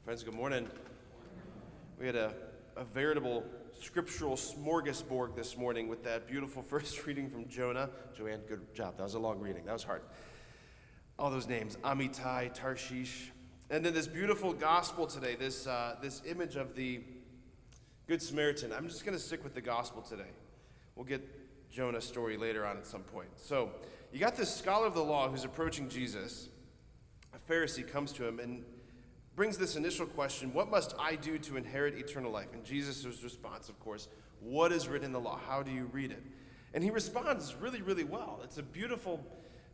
Friends, good morning. We had a veritable scriptural smorgasbord this morning with that beautiful first reading from Jonah. Joanne, good job. That was a long reading. That was hard. All those names, Amitai, Tarshish. And then this beautiful gospel today, this image of the Good Samaritan. I'm just going to stick with the gospel today. We'll get Jonah's story later on at some point. So you got this scholar of the law who's approaching Jesus. A Pharisee comes to him and brings this initial question, what must I do to inherit eternal life? And Jesus' response, of course, what is written in the law? How do you read it? And he responds really, really well. It's a beautiful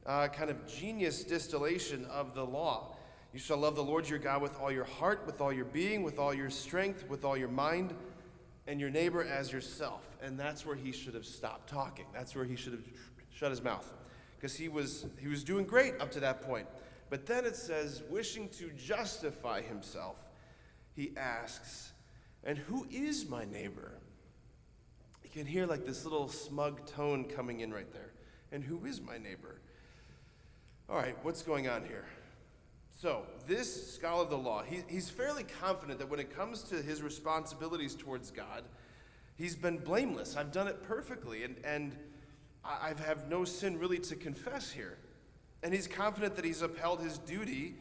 kind of genius distillation of the law. You shall love the Lord your God with all your heart, with all your being, with all your strength, with all your mind, and your neighbor as yourself. And that's where he should have stopped talking. That's where he should have shut his mouth. Because he was doing great up to that point. But then it says, wishing to justify himself, he asks, and who is my neighbor? You can hear like this little smug tone coming in right there. And who is my neighbor? All right, what's going on here? So this scholar of the law, he's fairly confident that when it comes to his responsibilities towards God, he's been blameless. I've done it perfectly, and I have no sin really to confess here. And he's confident that he's upheld his duty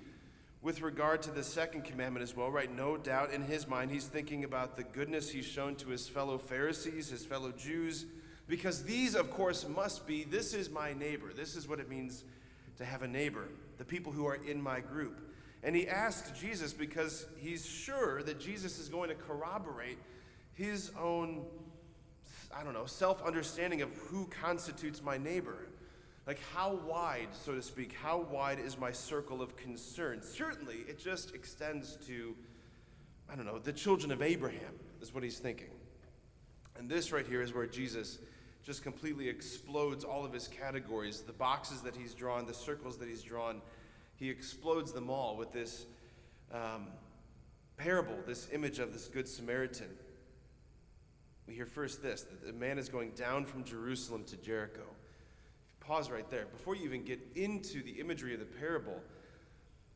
with regard to the second commandment as well, right? No doubt in his mind he's thinking about the goodness he's shown to his fellow Pharisees, his fellow Jews, because these, of course, must be, this is my neighbor. This is what it means to have a neighbor, the people who are in my group. And he asks Jesus because he's sure that Jesus is going to corroborate his own, self-understanding of who constitutes my neighbor. Like how wide, so to speak, how wide is my circle of concern? Certainly, it just extends to, the children of Abraham, is what he's thinking. And this right here is where Jesus just completely explodes all of his categories, the boxes that he's drawn, the circles that he's drawn. He explodes them all with this parable, this image of this Good Samaritan. We hear first this, that the man is going down from Jerusalem to Jericho. Pause right there. Before you even get into the imagery of the parable,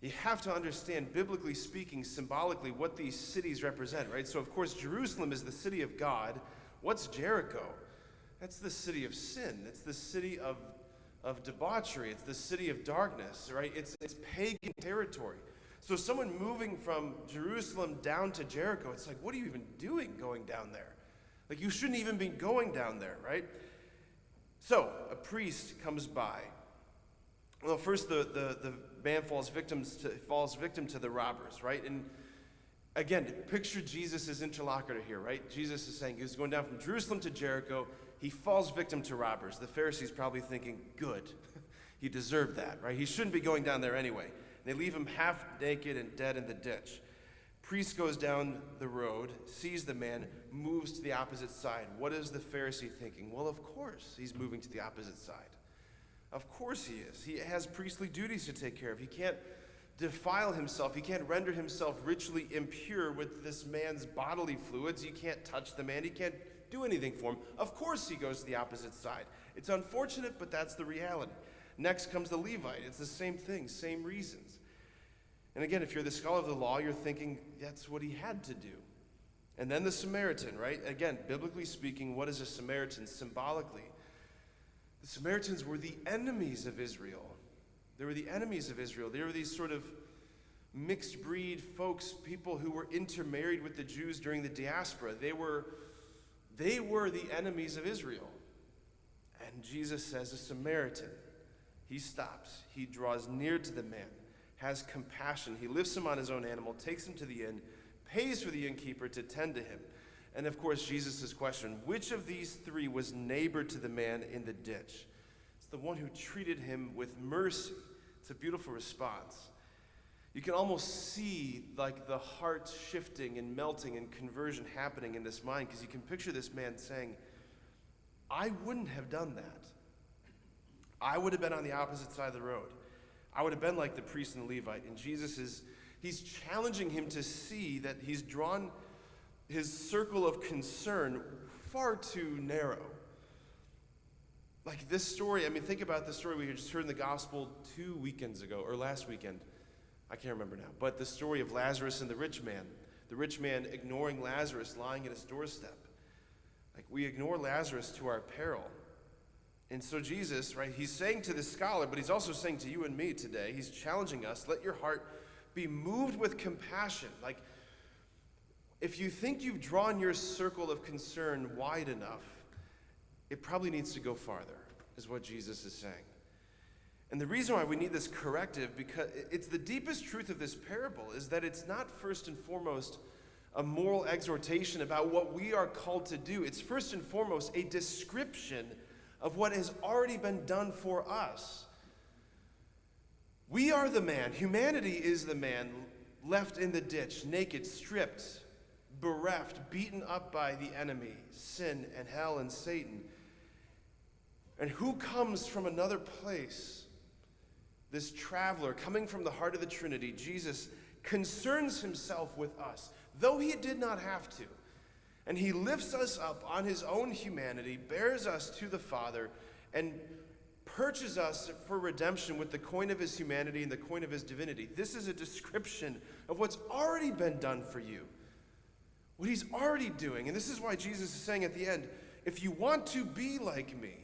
you have to understand, biblically speaking, symbolically, what these cities represent, right? So, of course, Jerusalem is the city of God. What's Jericho? That's the city of sin. It's the city of debauchery. It's the city of darkness, right? It's pagan territory. So someone moving from Jerusalem down to Jericho, it's like, what are you even doing going down there? Like, you shouldn't even be going down there, right? So, a priest comes by. Well, first the man falls victim to the robbers, right? And again, picture Jesus' interlocutor here, right? Jesus is saying he's going down from Jerusalem to Jericho. He falls victim to robbers. The Pharisees probably thinking, good. He deserved that, right? He shouldn't be going down there anyway. They leave him half naked and dead in the ditch. Priest goes down the road, sees the man, moves to the opposite side. What is the Pharisee thinking? Well, of course he's moving to the opposite side. Of course he is. He has priestly duties to take care of. He can't defile himself. He can't render himself ritually impure with this man's bodily fluids. You can't touch the man. He can't do anything for him. Of course he goes to the opposite side. It's unfortunate, but that's the reality. Next comes the Levite. It's the same thing, same reasons. And again, if you're the scholar of the law, you're thinking that's what he had to do. And then the Samaritan, right? Again, biblically speaking, what is a Samaritan symbolically? The Samaritans were the enemies of Israel. They were the enemies of Israel. They were these sort of mixed breed folks, people who were intermarried with the Jews during the diaspora. They were the enemies of Israel. And Jesus says, a Samaritan, he stops. He draws near to the man, has compassion. He lifts him on his own animal, takes him to the inn, pays for the innkeeper to tend to him. And of course, Jesus' question, which of these three was neighbor to the man in the ditch? It's the one who treated him with mercy. It's a beautiful response. You can almost see like the heart shifting and melting and conversion happening in this mind, because you can picture this man saying, I wouldn't have done that. I would have been on the opposite side of the road. I would have been like the priest and the Levite. And he's challenging him to see that he's drawn his circle of concern far too narrow. Like this story, think about the story we just heard in the gospel 2 weekends ago, or last weekend. I can't remember now, but the story of Lazarus and the rich man ignoring Lazarus lying at his doorstep. Like, we ignore Lazarus to our peril. And so Jesus, right, he's saying to this scholar, but he's also saying to you and me today, he's challenging us, let your heart be moved with compassion. Like, if you think you've drawn your circle of concern wide enough, it probably needs to go farther, is what Jesus is saying. And the reason why we need this corrective, because it's the deepest truth of this parable, is that it's not first and foremost a moral exhortation about what we are called to do. It's first and foremost a description of what has already been done for us. We are the man. Humanity is the man left in the ditch, naked, stripped, bereft, beaten up by the enemy, sin and hell and Satan. And who comes from another place? This traveler coming from the heart of the Trinity, Jesus, concerns himself with us, though he did not have to. And he lifts us up on his own humanity, bears us to the Father, and purchases us for redemption with the coin of his humanity and the coin of his divinity. This is a description of what's already been done for you, what he's already doing. And this is why Jesus is saying at the end, if you want to be like me,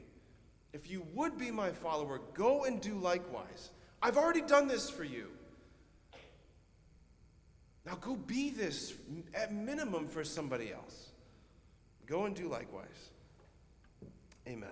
if you would be my follower, go and do likewise. I've already done this for you. Now go be this at minimum for somebody else. Go and do likewise. Amen.